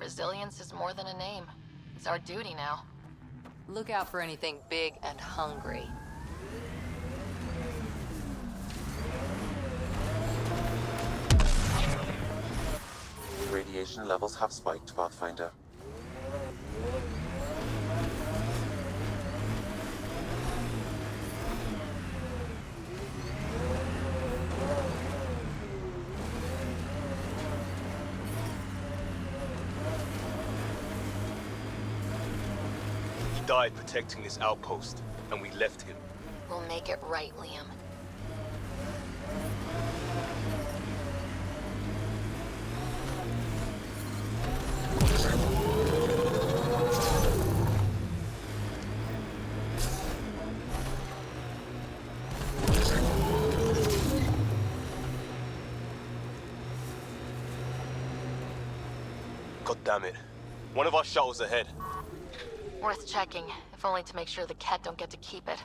Resilience is more than a name. It's our duty now. Look out for anything big and hungry. Radiation levels have spiked, Pathfinder. He died protecting this outpost, and we left him. We'll make it right, Liam. God damn it. One of our shuttles ahead. Worth checking, if only to make sure the Ket don't get to keep it.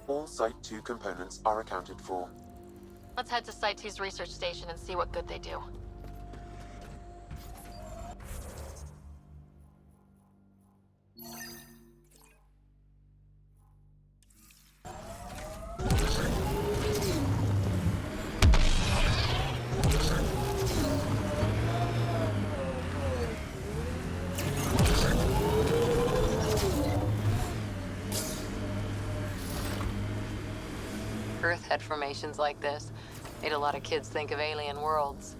All Site 2 components are accounted for. Let's head to Site 2's research station and see what good they do. Earth had formations like this. Made a lot of kids think of alien worlds.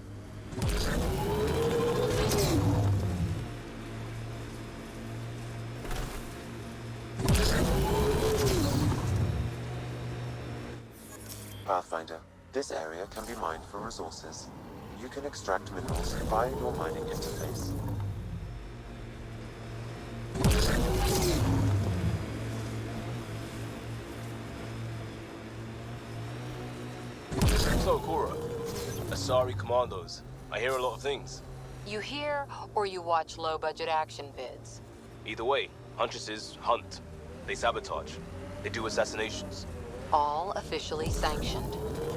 Pathfinder, this area can be mined for resources. You can extract minerals via your mining interface. So, Cora, Asari commandos. I hear a lot of things. You hear or you watch low-budget action vids? Either way, Huntresses hunt. They sabotage. They do assassinations. All officially sanctioned.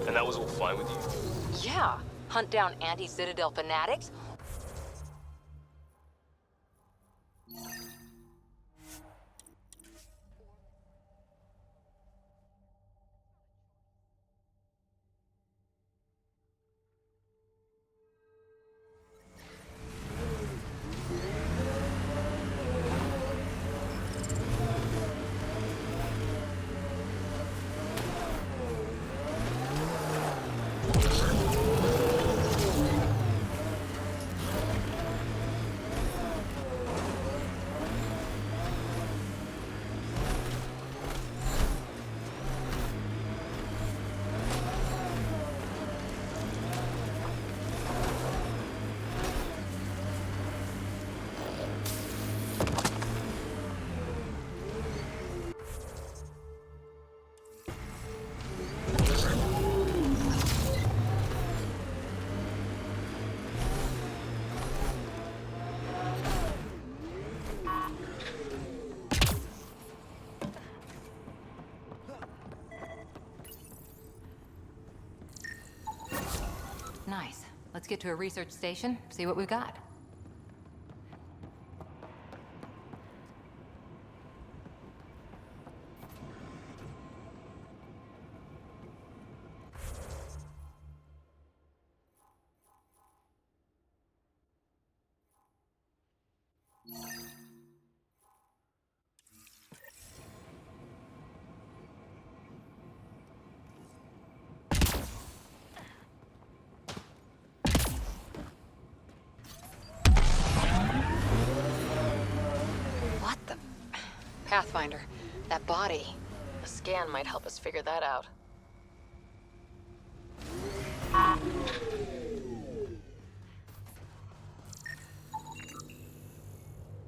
And that was all fine with you? Yeah, hunt down anti-Citadel fanatics. Nice. Let's get to a research station, see what we've got. Pathfinder, that body. A scan might help us figure that out.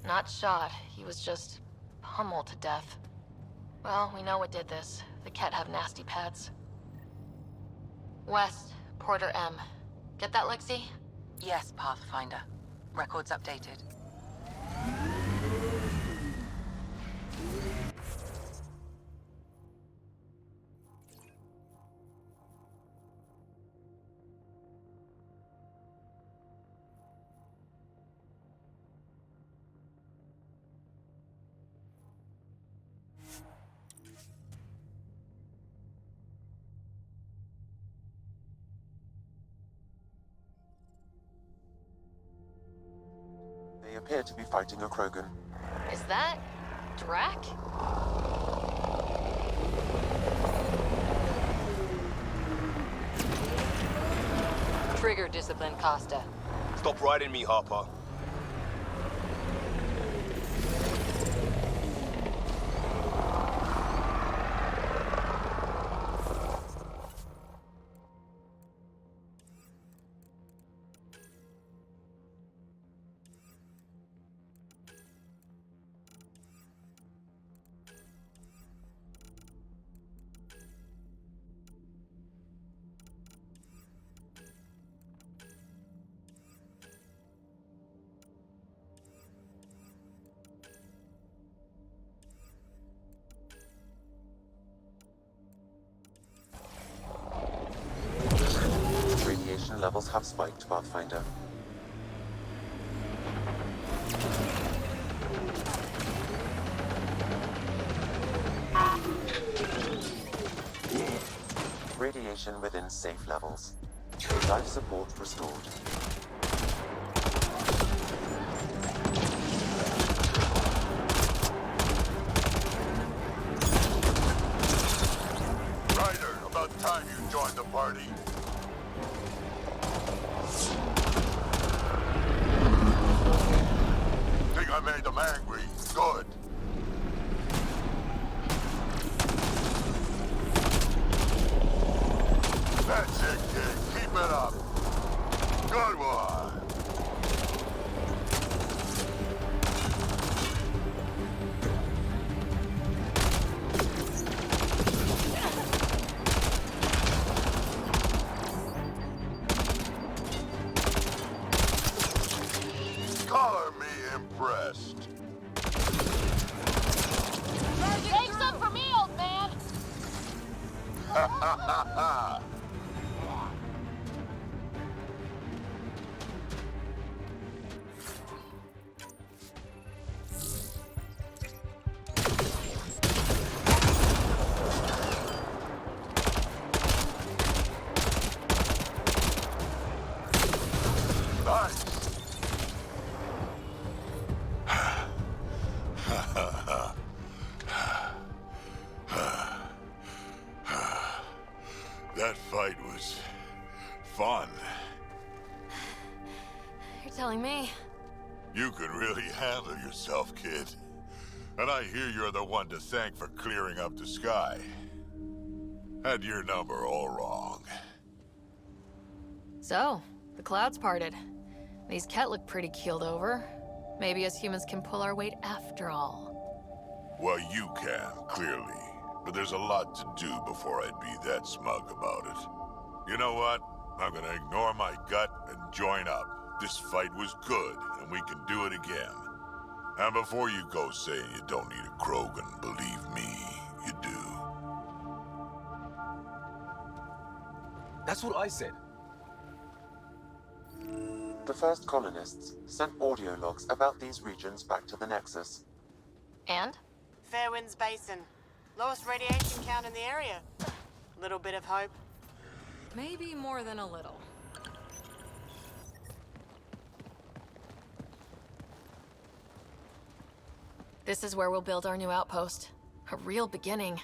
Not shot. He was just pummeled to death. Well, we know what did this. The Ket have nasty pads. West, Porter M. Get that, Lexi? Yes, Pathfinder. Records updated. appear to be fighting a Krogan. Is that Drac? Trigger discipline, Costa. Stop riding me, Harper. Radiation levels have spiked, Pathfinder. Radiation within safe levels. Life support restored. Ryder, about time you joined the party. Think I made them angry? Good. That's it, kid. Keep it up. Good one. Color me impressed. Take some for me, old man! Ha ha ha ha! Nice. That fight was fun. You're telling me. You can really handle yourself, kid. And I hear you're the one to thank for clearing up the sky. Had your number all wrong. So, the clouds parted. These Ket look pretty keeled over. Maybe us humans can pull our weight after all. Well, you can, clearly. But there's a lot to do before I'd be that smug about it. You know what? I'm gonna ignore my gut and join up. This fight was good, and we can do it again. And before you go saying you don't need a Krogan, believe me, you do. That's what I said. The first colonists sent audio logs about these regions back to the Nexus. And? Fairwinds Basin. Lowest radiation count in the area. Little bit of hope. Maybe more than a little. This is where we'll build our new outpost. A real beginning.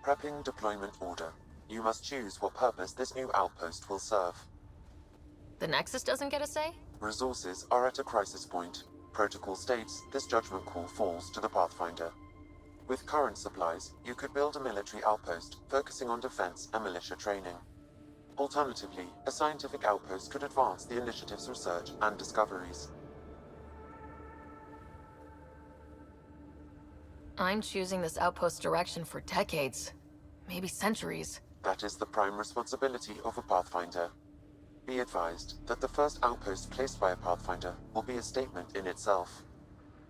Prepping deployment order. You must choose what purpose this new outpost will serve. The Nexus doesn't get a say? Resources are at a crisis point. Protocol states this judgment call falls to the Pathfinder. With current supplies, you could build a military outpost focusing on defense and militia training. Alternatively, a scientific outpost could advance the initiative's research and discoveries. I'm choosing this outpost direction for decades. Maybe centuries. That is the prime responsibility of a Pathfinder. Be advised that the first outpost placed by a Pathfinder will be a statement in itself.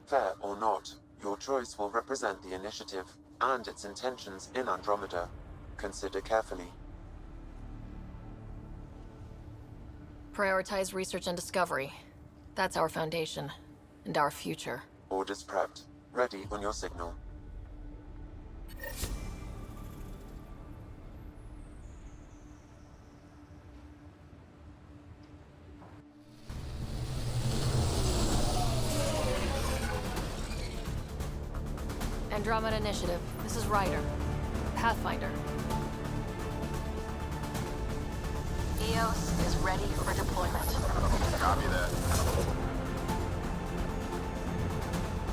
Fair or not, your choice will represent the initiative and its intentions in Andromeda. Consider carefully. Prioritize research and discovery. That's our foundation. And our future. Orders prepped. Ready on your signal. Andromeda Initiative. This is Ryder. Pathfinder. EOS is ready for deployment. Copy that.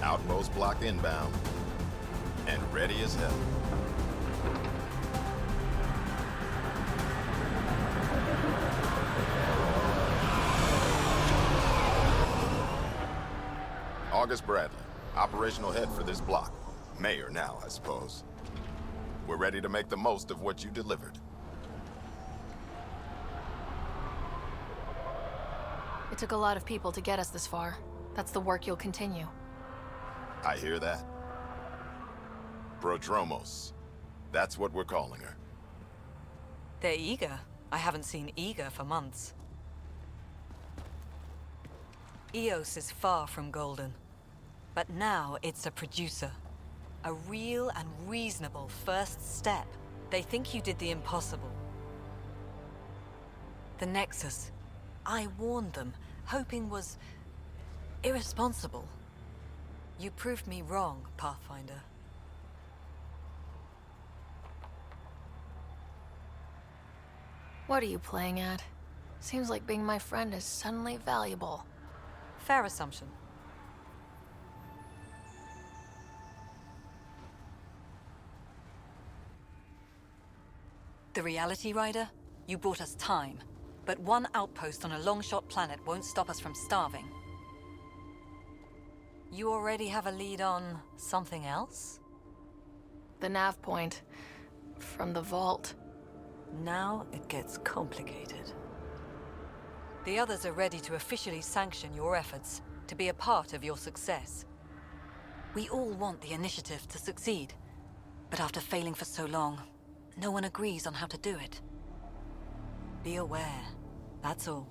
Outpost blocked inbound. And ready as hell. August Bradley, operational head for this block. Mayor now, I suppose. We're ready to make the most of what you delivered. It took a lot of people to get us this far. That's the work you'll continue. I hear that. Prodromos. That's what we're calling her. They're eager. I haven't seen eager for months. EOS is far from golden. But now it's a producer. A real and reasonable first step. They think you did the impossible. The Nexus. I warned them, hoping was irresponsible. You proved me wrong, Pathfinder. What are you playing at? Seems like being my friend is suddenly valuable. Fair assumption. The Reality Rider? You brought us time. But one outpost on a long-shot planet won't stop us from starving. You already have a lead on something else? The nav point. From the vault. Now it gets complicated. The others are ready to officially sanction your efforts, to be a part of your success. We all want the initiative to succeed, but after failing for so long, no one agrees on how to do it. Be aware, that's all.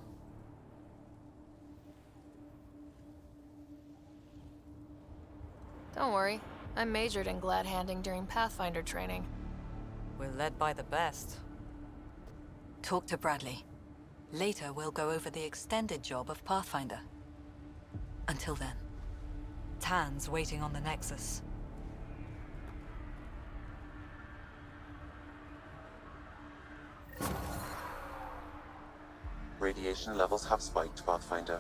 Don't worry, I majored in glad-handing during Pathfinder training. We're led by the best. Talk to Bradley. Later, we'll go over the extended job of Pathfinder. Until then, Tan's waiting on the Nexus. Radiation levels have spiked, Pathfinder.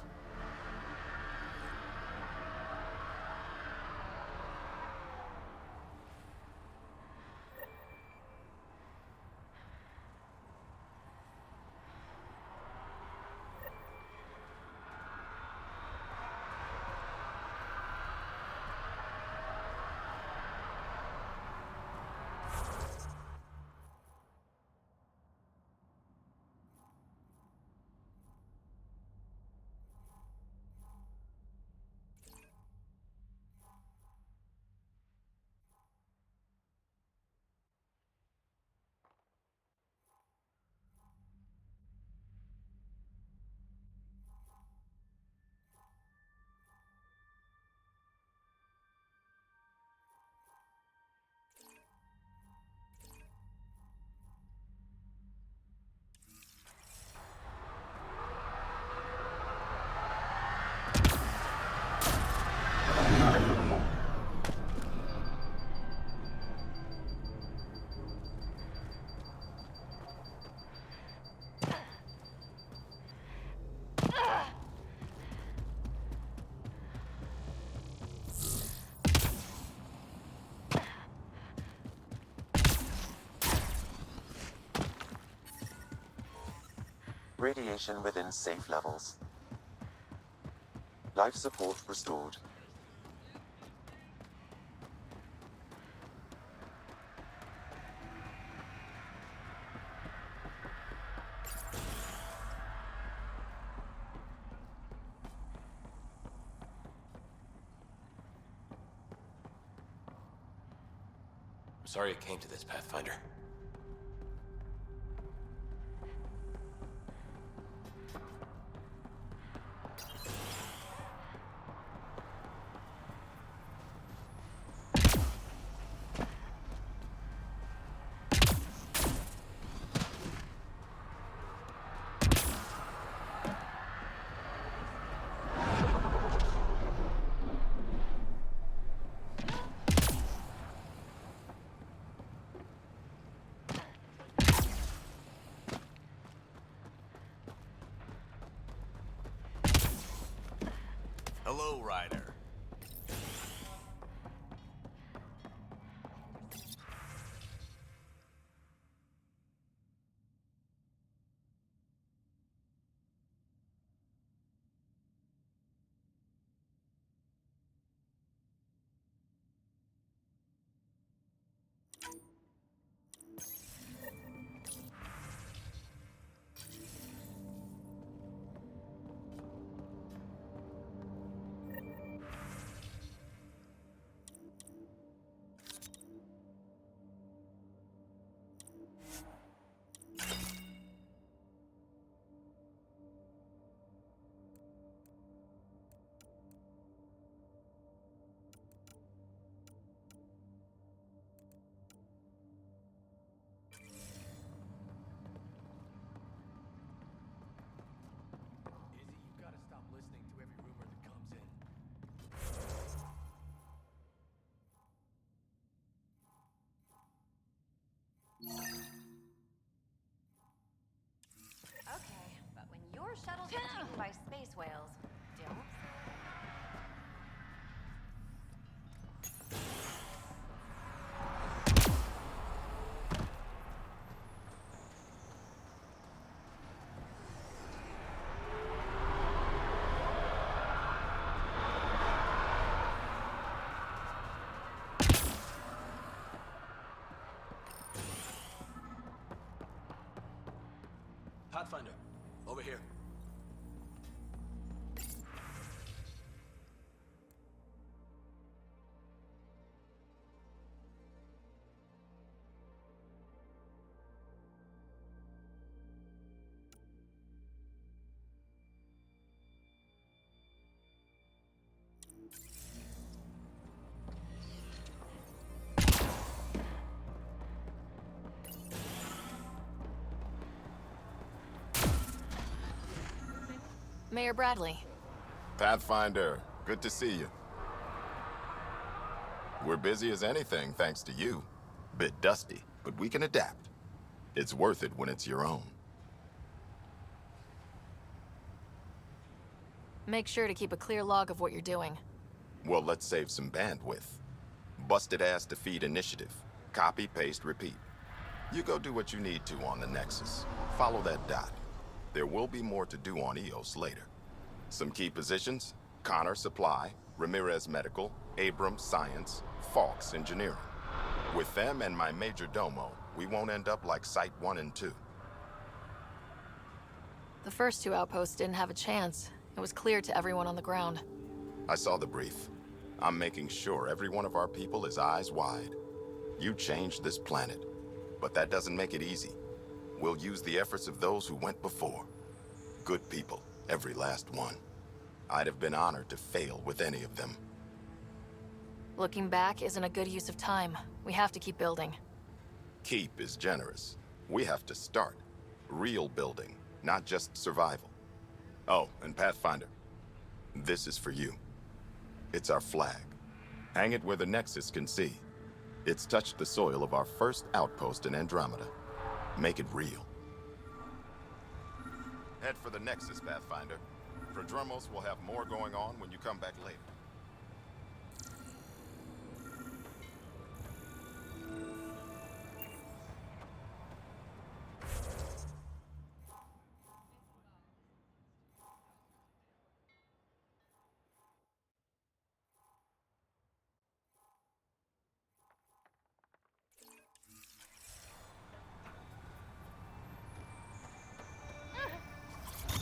Radiation within safe levels. Life support restored. I'm sorry it came to this, Pathfinder. Hello, Ryder. Okay, but when your shuttles get taken by space whales, don't. Pathfinder, over here. Mayor Bradley. Pathfinder, good to see you. We're busy as anything thanks to you. Bit dusty, but we can adapt. It's worth it when it's your own. Make sure to keep a clear log of what you're doing. Well, let's save some bandwidth. Busted ass defeat initiative. Copy, paste, repeat. You go do what you need to on the Nexus. Follow that dot. There will be more to do on EOS later. Some key positions: Connor Supply, Ramirez Medical, Abrams Science, Falks Engineering. With them and my major domo, we won't end up like Site 1 and 2. The first two outposts didn't have a chance. It was clear to everyone on the ground. I saw the brief. I'm making sure every one of our people is eyes wide. You changed this planet, but that doesn't make it easy. We'll use the efforts of those who went before. Good people, every last one. I'd have been honored to fail with any of them. Looking back isn't a good use of time. We have to keep building. Keep is generous. We have to start. Real building, not just survival. Oh, and Pathfinder, this is for you. It's our flag. Hang it where the Nexus can see. It's touched the soil of our first outpost in Andromeda. Make it real. Head for the Nexus, Pathfinder. Prodromos will have more going on when you come back later.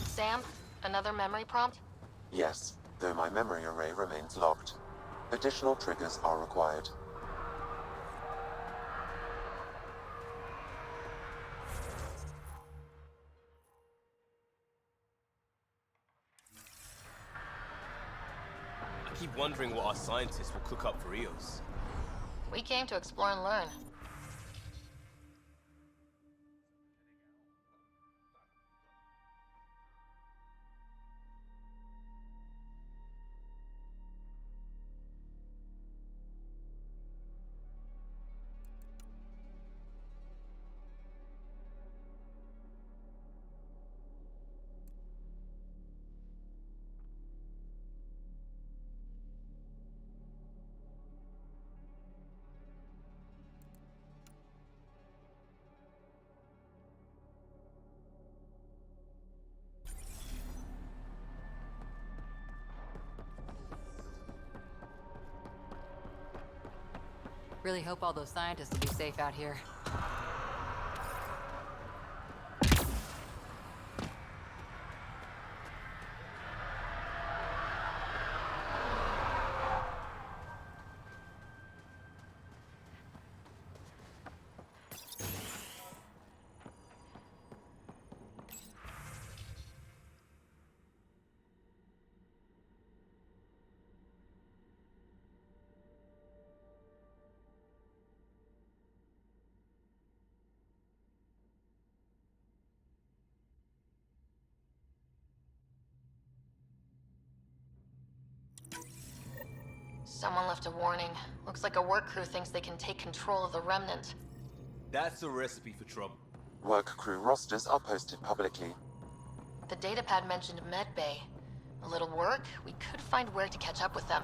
Sam, another memory prompt? Yes, though my memory array remains locked. Additional triggers are required. I keep wondering what our scientists will cook up for EOS. We came to explore and learn. Really hope all those scientists will be safe out here. Someone left a warning. Looks like a work crew thinks they can take control of the remnant. That's a recipe for trouble. Work crew rosters are posted publicly. The datapad mentioned Medbay. A little work, we could find where to catch up with them.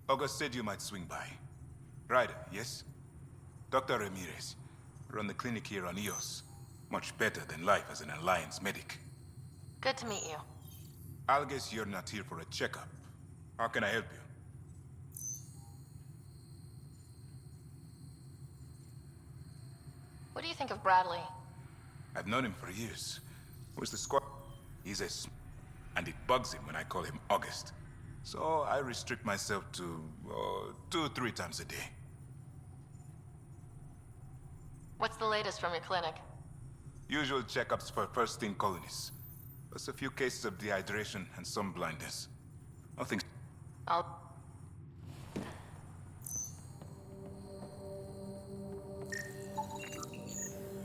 August said you might swing by. Ryder, yes? Dr. Ramirez. Run the clinic here on Eos. Much better than life as an Alliance medic. Good to meet you. I'll guess you're not here for a checkup. How can I help you? What do you think of Bradley? I've known him for years. Where's the squad? He's and it bugs him when I call him August. So I restrict myself to 2-3 times a day. What's the latest from your clinic? Usual checkups for first-in colonists. Plus a few cases of dehydration and some blindness. Nothing... I'll...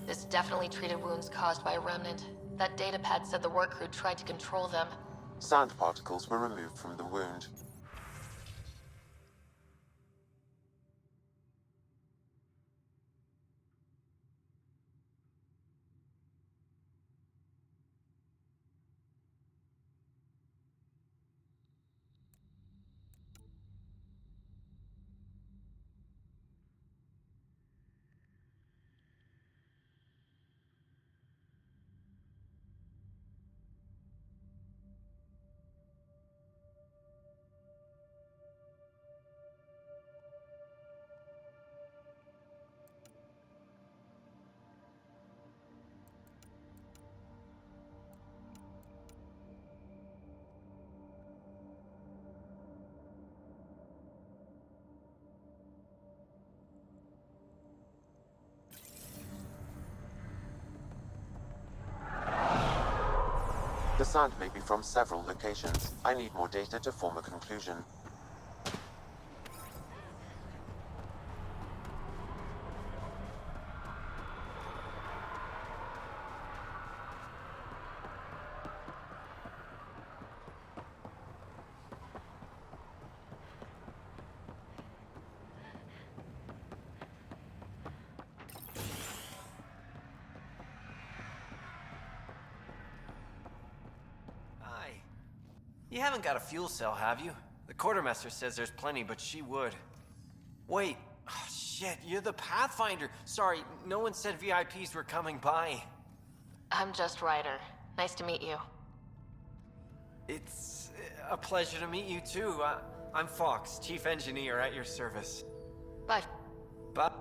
This definitely treated wounds caused by a remnant. That datapad said the work crew tried to control them. Sand particles were removed from the wound. The sand may be from several locations. I need more data to form a conclusion. You haven't got a fuel cell, have you? The quartermaster says there's plenty, but she would. Wait. Oh, shit, you're the Pathfinder. Sorry, no one said VIPs were coming by. I'm just Ryder. Nice to meet you. It's a pleasure to meet you, too. I'm Fox, Chief Engineer at your service. Bye. Bye.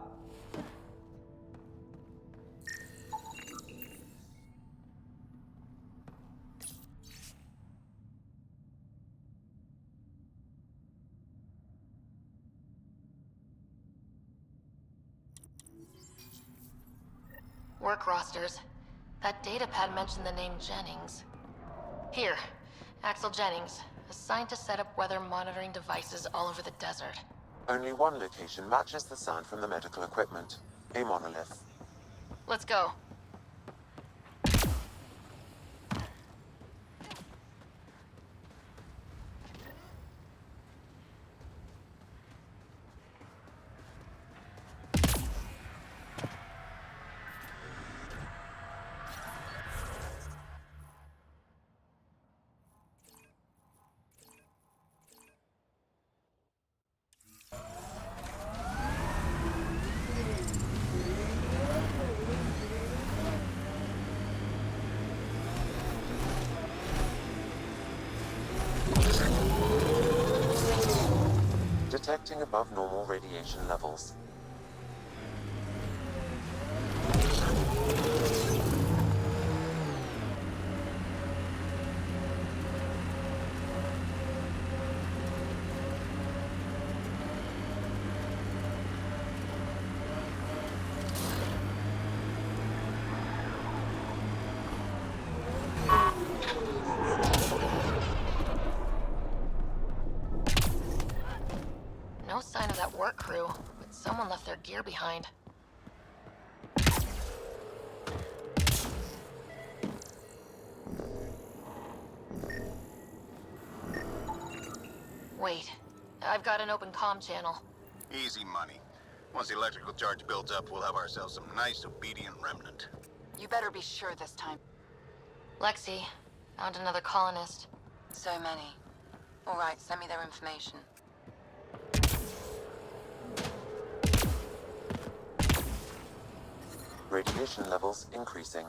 Work rosters. That datapad mentioned the name Jennings. Here, Axel Jennings, assigned to set up weather monitoring devices all over the desert. Only one location matches the sound from the medical equipment. A monolith. Let's go. Detecting above normal radiation levels. No sign of that work crew, but someone left their gear behind. Wait, I've got an open comm channel. Easy money. Once the electrical charge builds up, we'll have ourselves some nice, obedient remnant. You better be sure this time. Lexi, found another colonist. So many. All right, send me their information. Radiation levels increasing.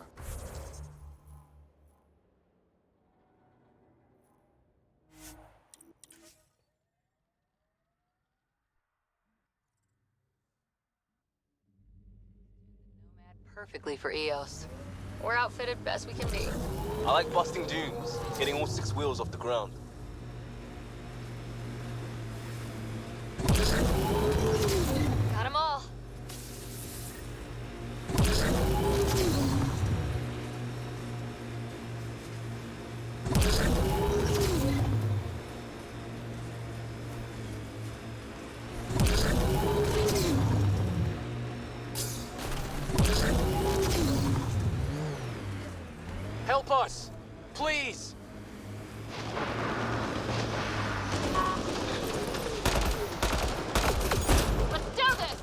Perfectly for EOS. We're outfitted best we can be. I like busting dunes, getting all 6 wheels off the ground. Got 'em all. Help us! Please! Let's do this!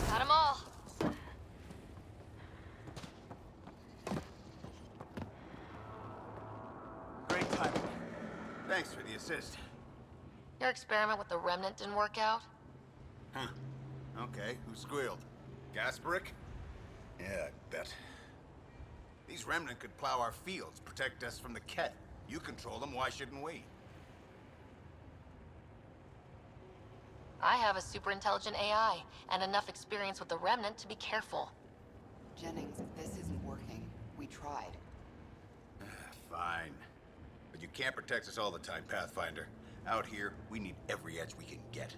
Got 'em all. Great timing. Thanks for the assist. Your experiment with the remnant didn't work out? Huh. Okay, who squealed? Gasbrick? Yeah, I bet. These remnant could plow our fields, protect us from the Ket. You control them, why shouldn't we? I have a super intelligent AI, and enough experience with the Remnant to be careful. Jennings, this isn't working. We tried. Fine. But you can't protect us all the time, Pathfinder. Out here, we need every edge we can get.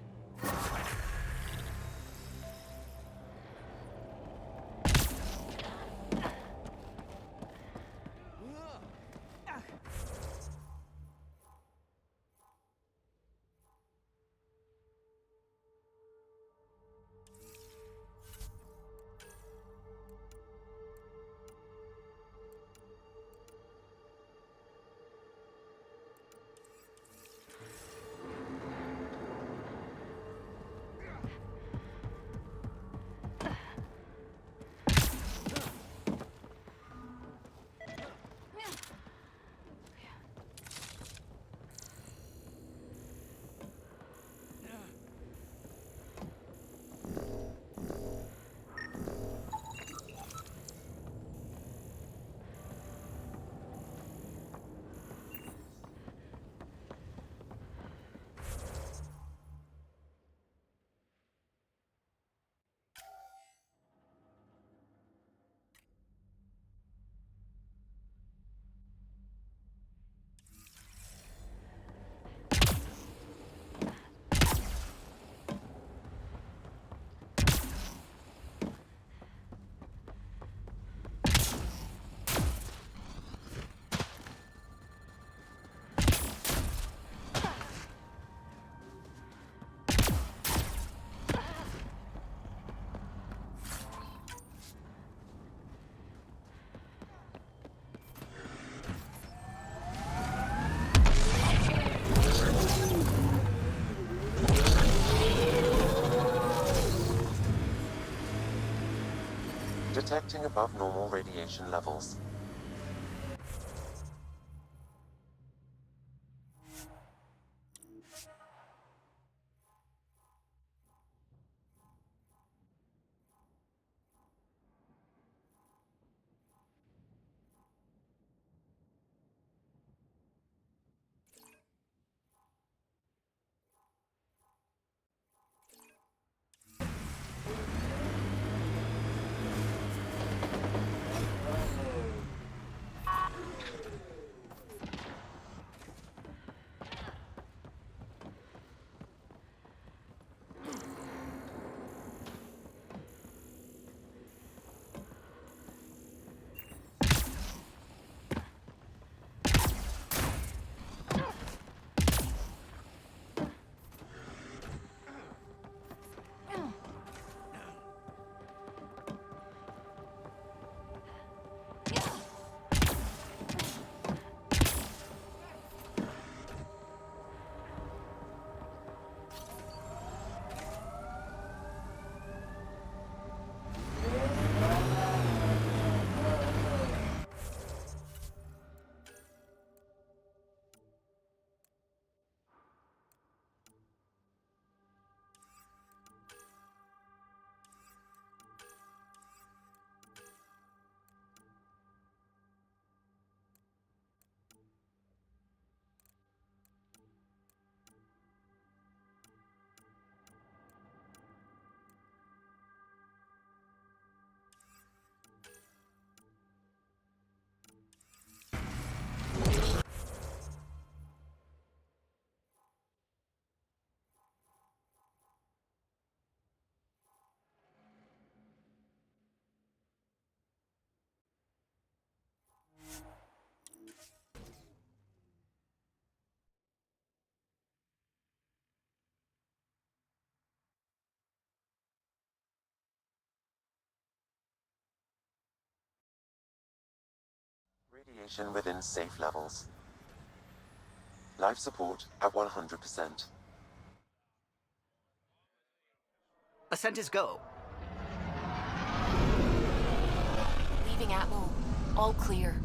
Detecting above normal radiation levels. Radiation within safe levels. Life support at 100%. Ascent is go. Leaving Atmo. All clear.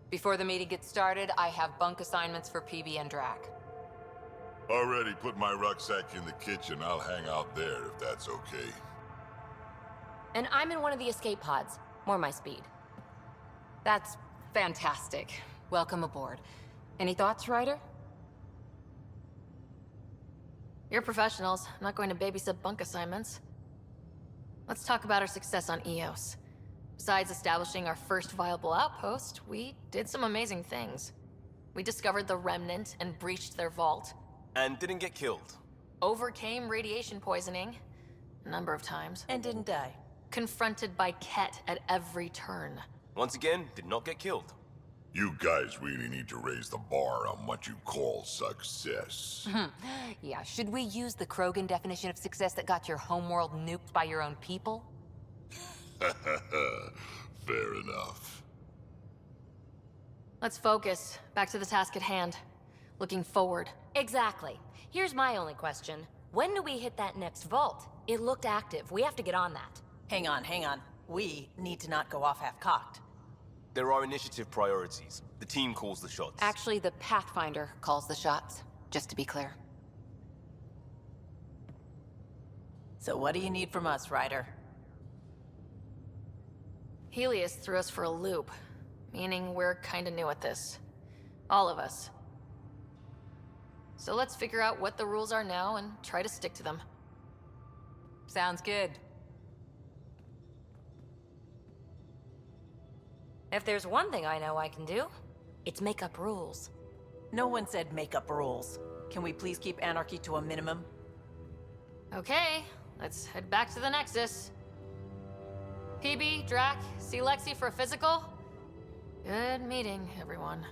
Before the meeting gets started, I have bunk assignments for PB and Drac. Already put my rucksack in the kitchen. I'll hang out there if that's okay. And I'm in one of the escape pods. More my speed. That's fantastic. Welcome aboard. Any thoughts, Ryder? You're professionals. I'm not going to babysit bunk assignments. Let's talk about our success on Eos. Besides establishing our first viable outpost, we did some amazing things. We discovered the Remnant and breached their vault. And didn't get killed. Overcame radiation poisoning a number of times. And didn't die. Confronted by Ket at every turn. Once again, did not get killed. You guys really need to raise the bar on what you call success. Yeah, should we use the Krogan definition of success that got your homeworld nuked by your own people? Fair enough. Let's focus. Back to the task at hand. Looking forward. Exactly. Here's my only question. When do we hit that next vault? It looked active. We have to get on that. Hang on, hang on. We need to not go off half-cocked. There are initiative priorities. The team calls the shots. Actually, the Pathfinder calls the shots, just to be clear. So what do you need from us, Ryder? Helios threw us for a loop, meaning we're kinda new at this. All of us. So let's figure out what the rules are now and try to stick to them. Sounds good. If there's one thing I know I can do, it's make up rules. No one said make up rules. Can we please keep anarchy to a minimum? Okay, let's head back to the Nexus. PB, Drac, see Lexi for a physical? Good meeting, everyone.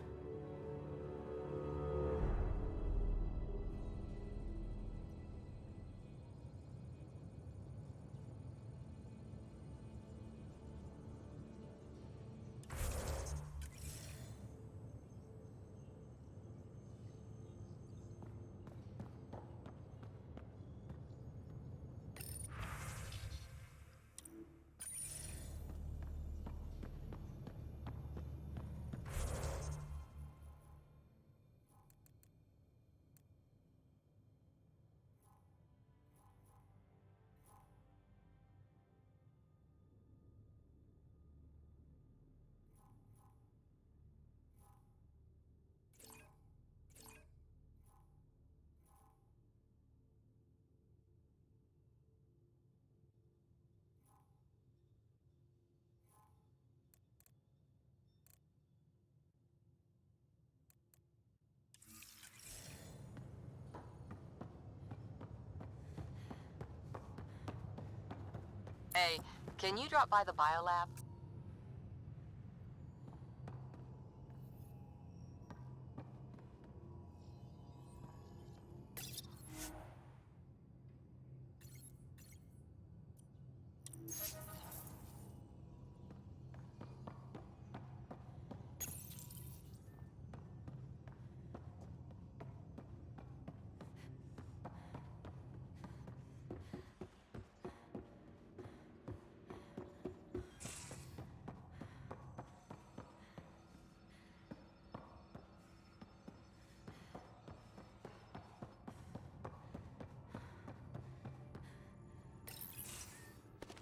Hey, can you drop by the biolab?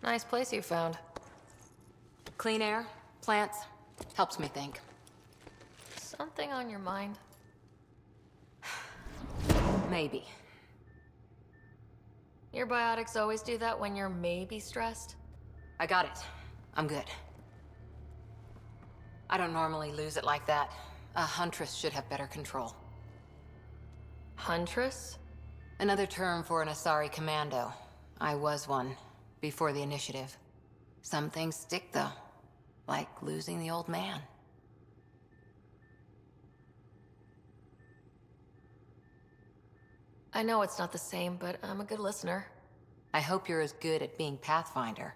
Nice place you found. Clean air, plants, helps me think. Something on your mind? Maybe. Your biotics always do that when you're maybe stressed? I got it. I'm good. I don't normally lose it like that. A huntress should have better control. Huntress? Another term for an Asari commando. I was one, before the initiative. Some things stick, though. Like losing the old man. I know it's not the same, but I'm a good listener. I hope you're as good at being Pathfinder.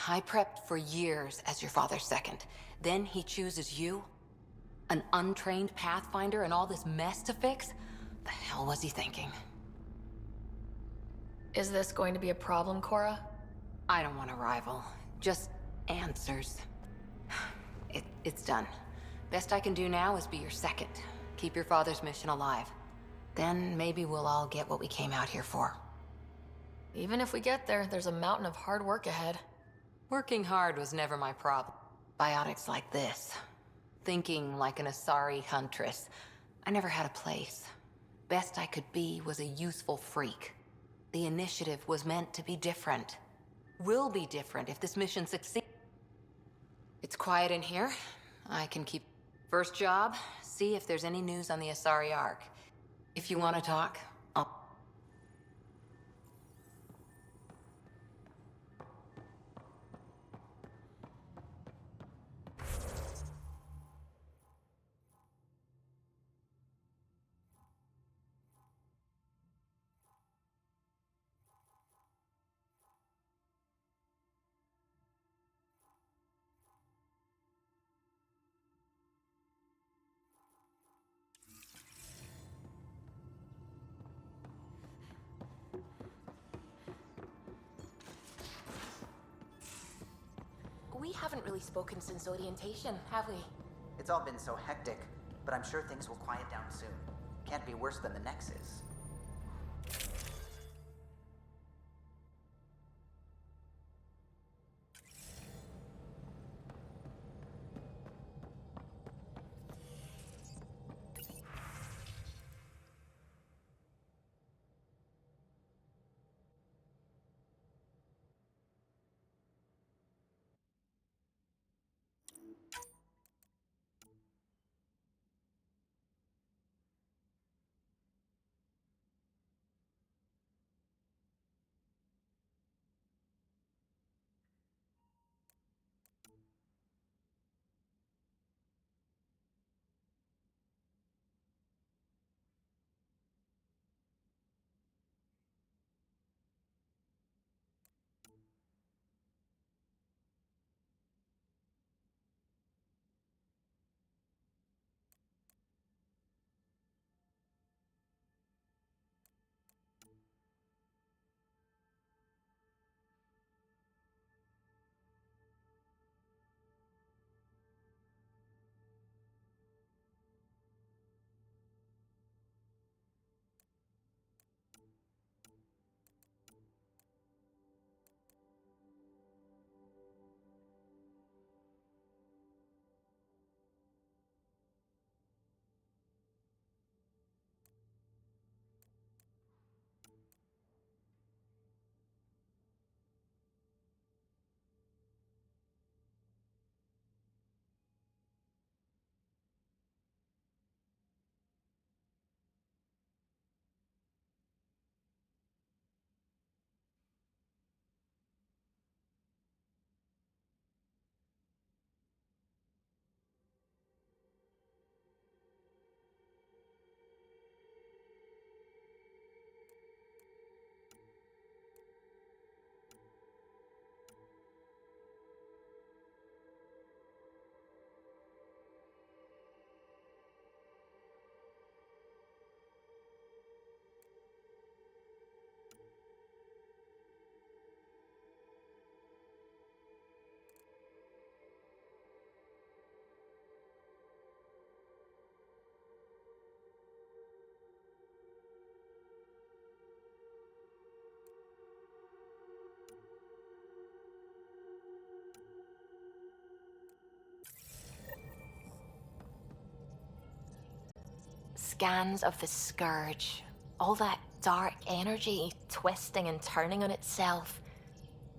I prepped for years as your father's second. Then he chooses you? An untrained Pathfinder and all this mess to fix? The hell was he thinking? Is this going to be a problem, Cora? I don't want a rival. Just answers. It's done. Best I can do now is be your second. Keep your father's mission alive. Then maybe we'll all get what we came out here for. Even if we get there, there's a mountain of hard work ahead. Working hard was never my problem. Biotics like this. Thinking like an Asari huntress. I never had a place. Best I could be was a useful freak. The initiative was meant to be different. Will be different if this mission succeeds. It's quiet in here. I can keep... First job, see if there's any news on the Asari Ark. If you want to talk, I'll... We haven't really spoken since orientation, have we? It's all been so hectic, but I'm sure things will quiet down soon. Can't be worse than the Nexus. Scans of the Scourge. All that dark energy twisting and turning on itself.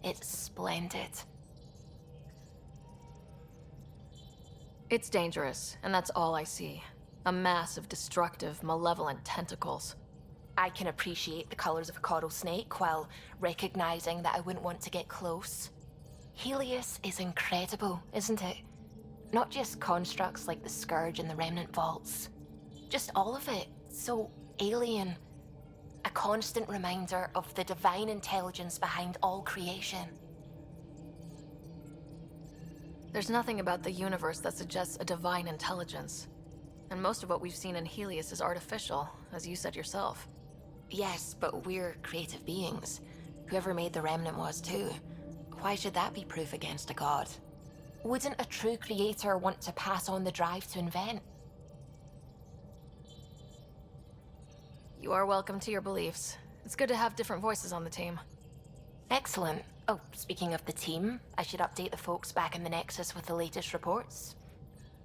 It's splendid. It's dangerous, and that's all I see. A mass of destructive, malevolent tentacles. I can appreciate the colors of a coral snake while recognizing that I wouldn't want to get close. Helios is incredible, isn't it? Not just constructs like the Scourge and the Remnant Vaults. Just all of it. So alien. A constant reminder of the divine intelligence behind all creation. There's nothing about the universe that suggests a divine intelligence. And most of what we've seen in Helios is artificial, as you said yourself. Yes, but we're creative beings. Whoever made the Remnant was too. Why should that be proof against a god? Wouldn't a true creator want to pass on the drive to invent? You are welcome to your beliefs. It's good to have different voices on the team. Excellent. Oh, speaking of the team, I should update the folks back in the Nexus with the latest reports.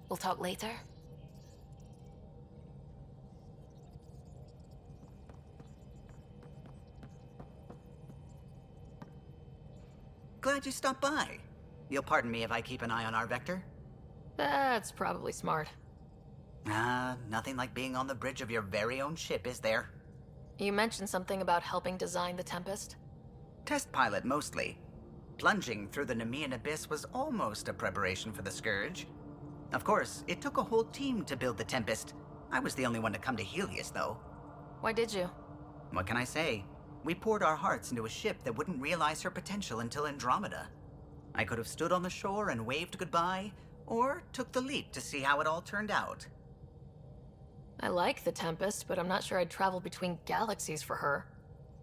We'll talk later. Glad you stopped by. You'll pardon me if I keep an eye on our vector? That's probably smart. Nothing like being on the bridge of your very own ship, is there? You mentioned something about helping design the Tempest? Test pilot, mostly. Plunging through the Nemean abyss was almost a preparation for the Scourge. Of course, it took a whole team to build the Tempest. I was the only one to come to Helios, though. Why did you? What can I say? We poured our hearts into a ship that wouldn't realize her potential until Andromeda. I could have stood on the shore and waved goodbye, or took the leap to see how it all turned out. I like the Tempest, but I'm not sure I'd travel between galaxies for her.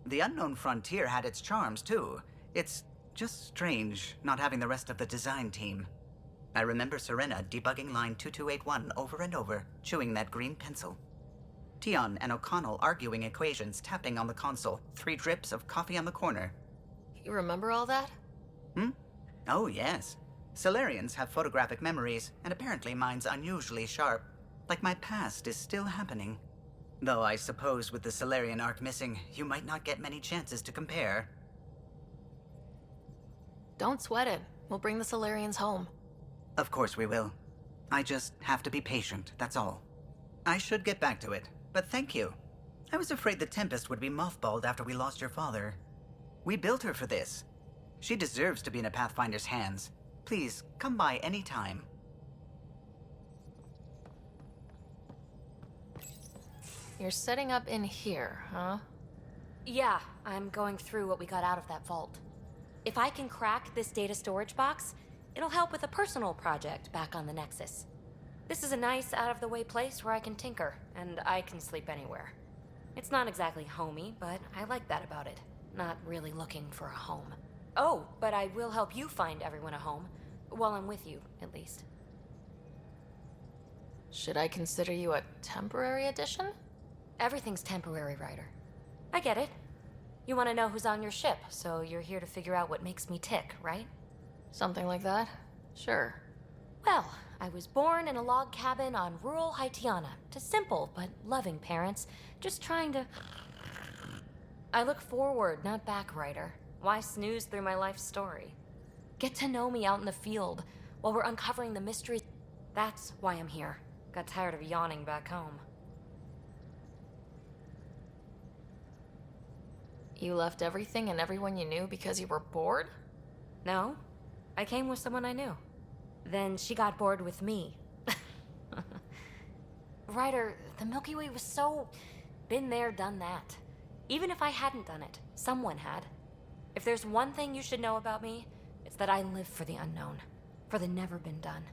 The unknown frontier had its charms, too. It's just strange not having the rest of the design team. I remember Serena debugging line 2281 over and over, chewing that green pencil. Tion and O'Connell arguing equations, tapping on the console, 3 drips of coffee on the corner. You remember all that? Oh, yes. Solarians have photographic memories, and apparently mine's unusually sharp. Like my past is still happening. Though I suppose with the Solarian arc missing, you might not get many chances to compare. Don't sweat it. We'll bring the Solarians home. Of course we will. I just have to be patient, that's all. I should get back to it, but thank you. I was afraid the Tempest would be mothballed after we lost your father. We built her for this. She deserves to be in a Pathfinder's hands. Please, come by any time. You're setting up in here, huh? Yeah, I'm going through what we got out of that vault. If I can crack this data storage box, it'll help with a personal project back on the Nexus. This is a nice, out-of-the-way place where I can tinker, and I can sleep anywhere. It's not exactly homey, but I like that about it. Not really looking for a home. Oh, but I will help you find everyone a home. While I'm with you, at least. Should I consider you a temporary addition? Everything's temporary, Ryder. I get it. You want to know who's on your ship, so you're here to figure out what makes me tick, right? Something like that? Sure. Well, I was born in a log cabin on rural Haitiana to simple but loving parents, just trying to... I look forward, not back, Ryder. Why snooze through my life story? Get to know me out in the field while we're uncovering the mysteries. That's why I'm here. Got tired of yawning back home. You left everything and everyone you knew because you were bored? No. I came with someone I knew. Then she got bored with me. Ryder, the Milky Way was so... been there, done that. Even if I hadn't done it, someone had. If there's one thing you should know about me, it's that I live for the unknown. For the never been done.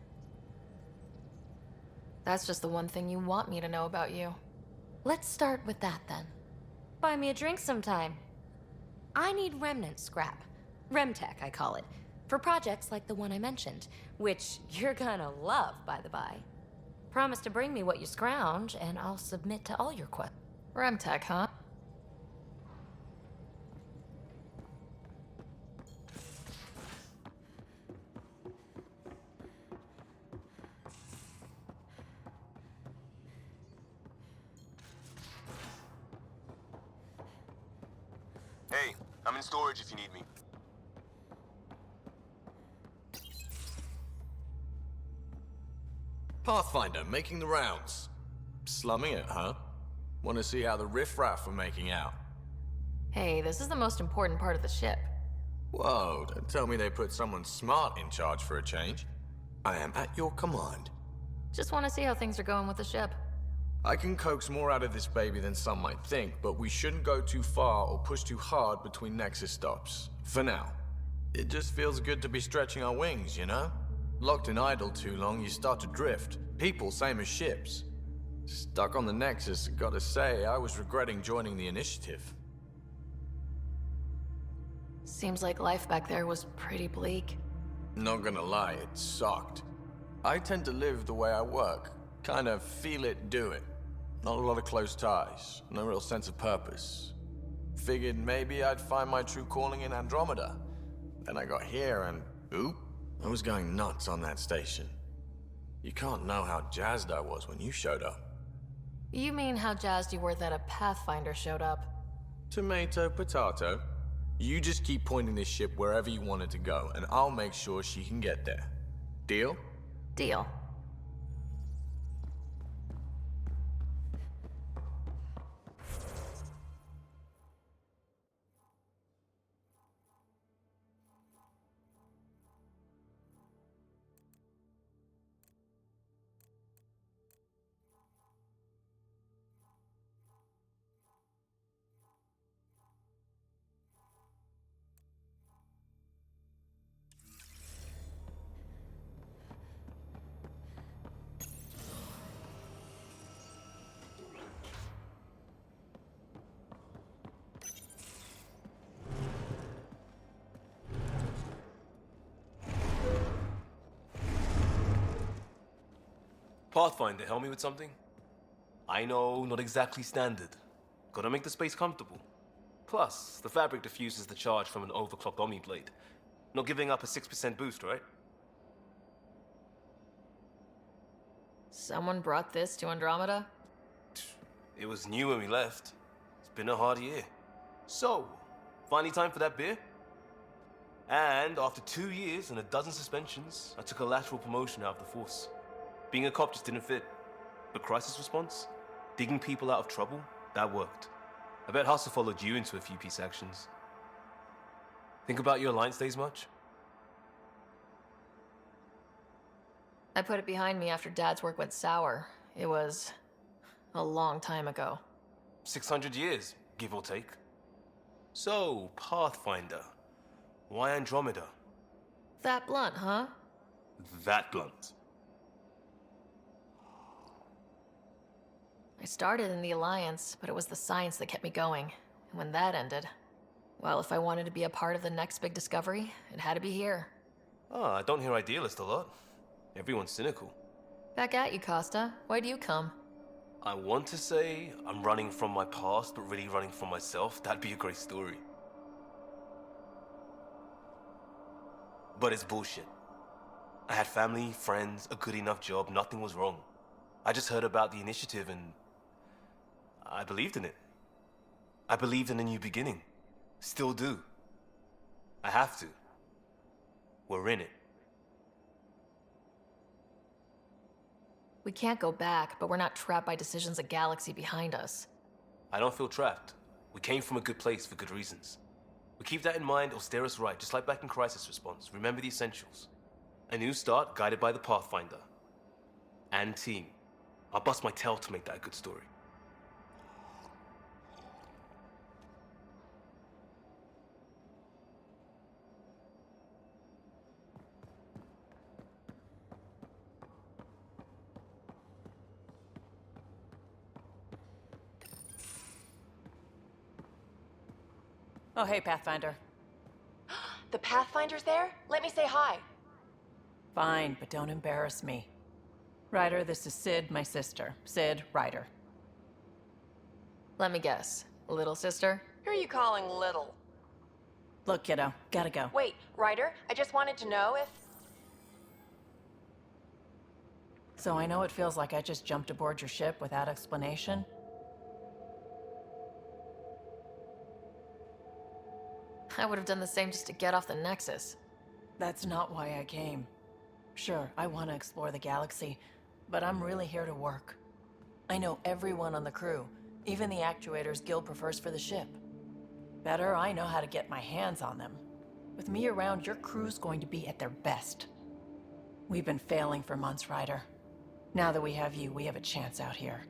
That's just the one thing you want me to know about you. Let's start with that, then. Buy me a drink sometime. I need remnant scrap. Remtech, I call it. For projects like the one I mentioned, which you're gonna love, by the by. Promise to bring me what you scrounge, and I'll submit to all your questions. Remtech, huh? Hey, I'm in storage if you need me. Pathfinder, making the rounds. Slumming it, huh? Want to see how the riffraff are making out? Hey, this is the most important part of the ship. Whoa, don't tell me they put someone smart in charge for a change. I am at your command. Just want to see how things are going with the ship. I can coax more out of this baby than some might think, but we shouldn't go too far or push too hard between Nexus stops. For now. It just feels good to be stretching our wings, you know? Locked in idle too long, you start to drift. People, same as ships. Stuck on the Nexus, gotta say, I was regretting joining the Initiative. Seems like life back there was pretty bleak. Not gonna lie, it sucked. I tend to live the way I work. Kind of feel it, do it. Not a lot of close ties, no real sense of purpose. Figured maybe I'd find my true calling in Andromeda. Then I got here and, oop, I was going nuts on that station. You can't know how jazzed I was when you showed up. You mean how jazzed you were that a Pathfinder showed up? Tomato, potato. You just keep pointing this ship wherever you want it to go, and I'll make sure she can get there. Deal? Deal. Pathfinder, help me with something? I know, not exactly standard. Gotta make the space comfortable. Plus, the fabric diffuses the charge from an overclocked Omni Blade. Not giving up a 6% boost, right? Someone brought this to Andromeda? It was new when we left. It's been a hard year. So, finally time for that beer? And after 2 years and a dozen suspensions, I took a lateral promotion out of the force. Being a cop just didn't fit. But crisis response? Digging people out of trouble? That worked. I bet Hustle followed you into a few peace actions. Think about your Alliance days much? I put it behind me after Dad's work went sour. It was a long time ago. 600 years, give or take. So, Pathfinder. Why Andromeda? That blunt, huh? That blunt. I started in the Alliance, but it was the science that kept me going. And when that ended, well, if I wanted to be a part of the next big discovery, it had to be here. Oh, I don't hear idealist a lot. Everyone's cynical. Back at you, Costa. Why'd you come? I want to say I'm running from my past, but really running from myself. That'd be a great story. But it's bullshit. I had family, friends, a good enough job, nothing was wrong. I just heard about the initiative and I believed in it. I believed in a new beginning. Still do. I have to. We're in it. We can't go back, but we're not trapped by decisions a galaxy behind us. I don't feel trapped. We came from a good place for good reasons. We keep that in mind, it'll steer us right, just like back in Crisis Response. Remember the essentials. A new start guided by the Pathfinder. And team. I'll bust my tail to make that a good story. Oh, hey, Pathfinder. The Pathfinder's there? Let me say hi. Fine, but don't embarrass me. Ryder, this is Sid, my sister. Sid, Ryder. Let me guess. Little sister? Who are you calling little? Look, kiddo, gotta go. Wait, Ryder, I just wanted to know if... So I know it feels like I just jumped aboard your ship without explanation. I would have done the same just to get off the Nexus. That's not why I came. Sure, I want to explore the galaxy, but I'm really here to work. I know everyone on the crew, even the actuators Gil prefers for the ship. Better, I know how to get my hands on them. With me around, your crew's going to be at their best. We've been failing for months, Ryder. Now that we have you, we have a chance out here.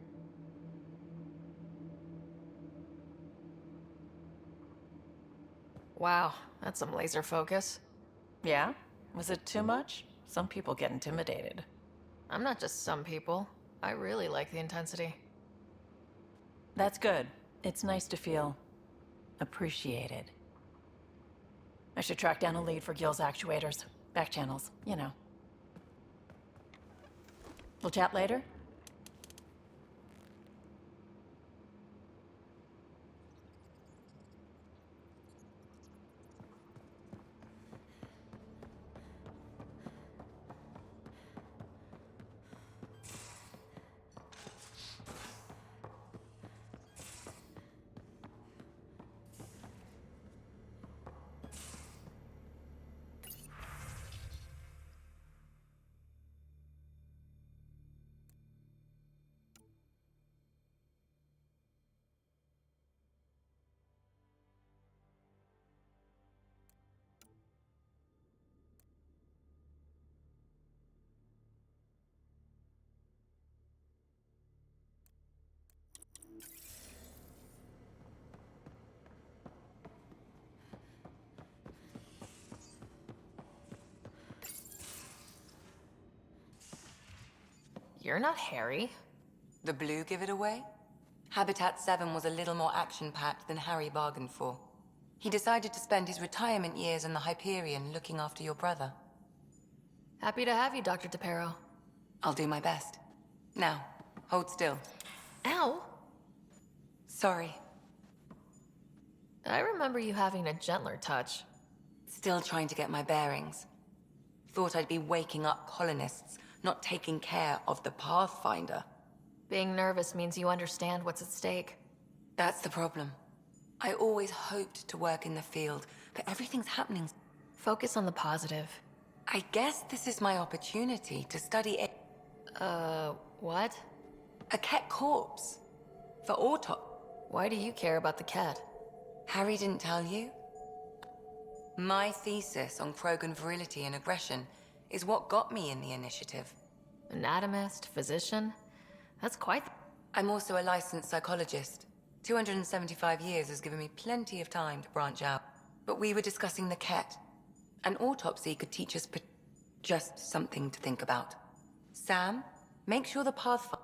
Wow, that's some laser focus. Yeah? Was it too much? Some people get intimidated. I'm not just some people. I really like the intensity. That's good. It's nice to feel appreciated. I should track down a lead for Gil's actuators. Back channels, you know. We'll chat later? You're not Harry. The blue give it away? Habitat 7 was a little more action-packed than Harry bargained for. He decided to spend his retirement years in the Hyperion looking after your brother. Happy to have you, Dr. DePero. I'll do my best. Now, hold still. Ow! Sorry. I remember you having a gentler touch. Still trying to get my bearings. Thought I'd be waking up colonists, not taking care of the Pathfinder. Being nervous means you understand what's at stake. That's the problem. I always hoped to work in the field, but everything's happening. Focus on the positive. I guess this is my opportunity to study what? A Ket corpse. For Why do you care about the cat? Harry didn't tell you? My thesis on Krogan virility and aggression is what got me in the initiative. Anatomist, physician? That's quite... I'm also a licensed psychologist. 275 years has given me plenty of time to branch out. But we were discussing the Ket. An autopsy could teach us just something to think about. Sam, make sure the Pathfinder...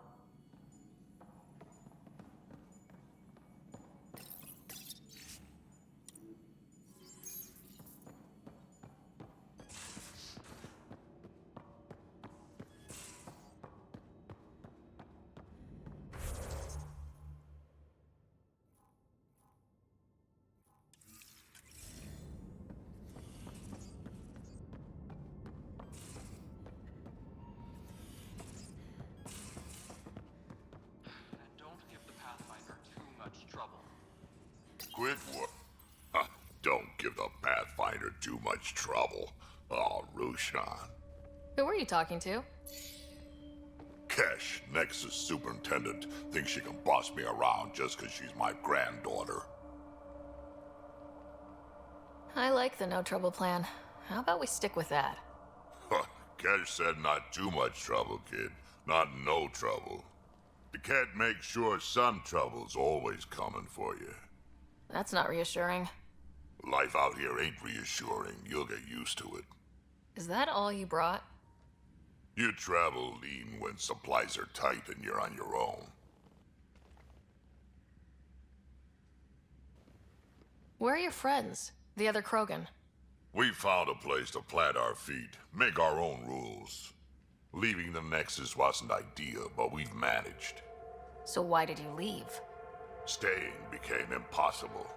Quit what? Don't give the Pathfinder too much trouble. Oh, Roshan. Who were you talking to? Kesh, Nexus superintendent, thinks she can boss me around just because she's my granddaughter. I like the no trouble plan. How about we stick with that? Kesh said not too much trouble, kid. Not no trouble. The cat makes sure some trouble's always coming for you. That's not reassuring. Life out here ain't reassuring. You'll get used to it. Is that all you brought? You travel lean when supplies are tight and you're on your own. Where are your friends? The other Krogan? We found a place to plant our feet, make our own rules. Leaving the Nexus wasn't ideal, but we've managed. So why did you leave? Staying became impossible.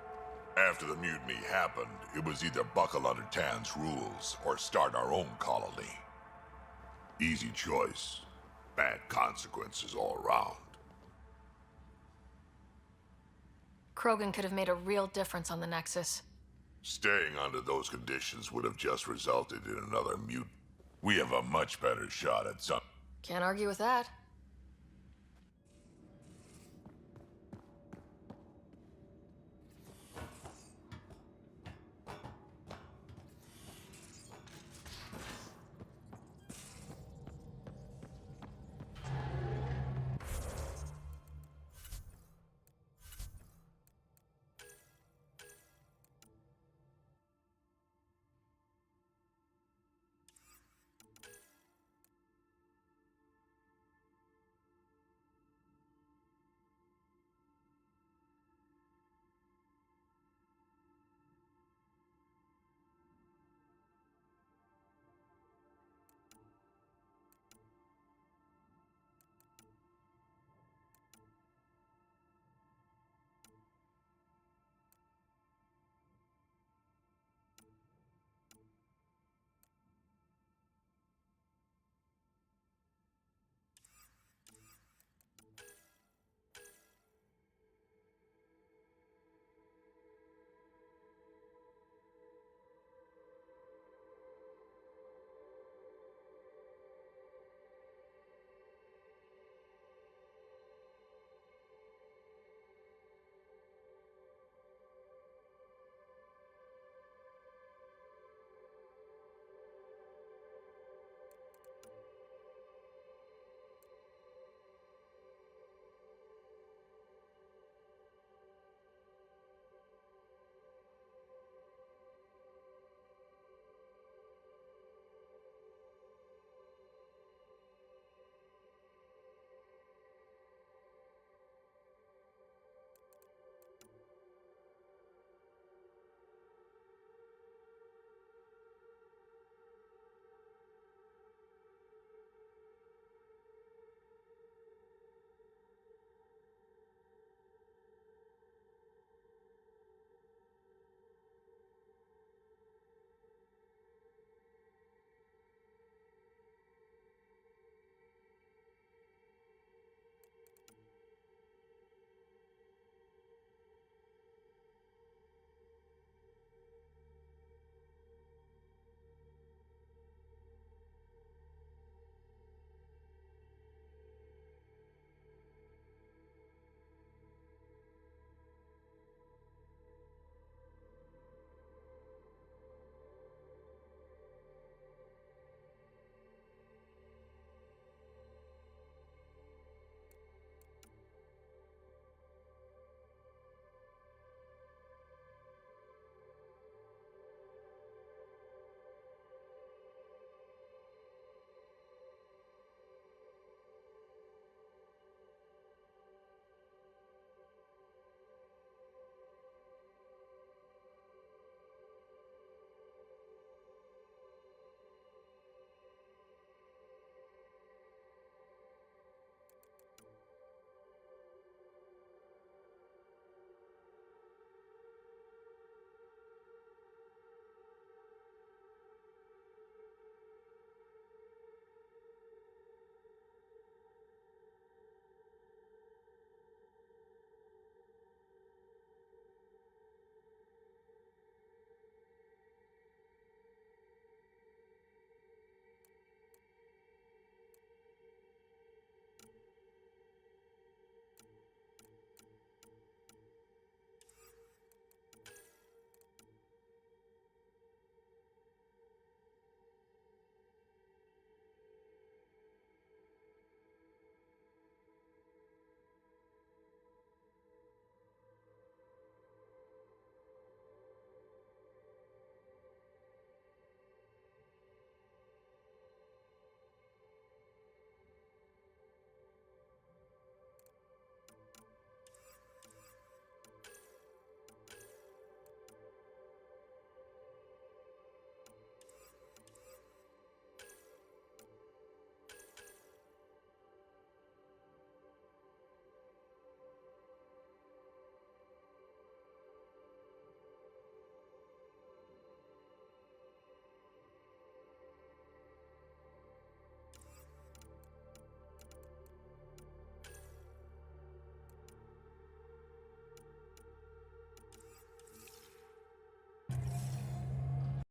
After the mutiny happened, it was either buckle under Tan's rules or start our own colony. Easy choice. Bad consequences all around. Krogan could have made a real difference on the Nexus. Staying under those conditions would have just resulted in another mutiny. We have a much better shot at some... Can't argue with that.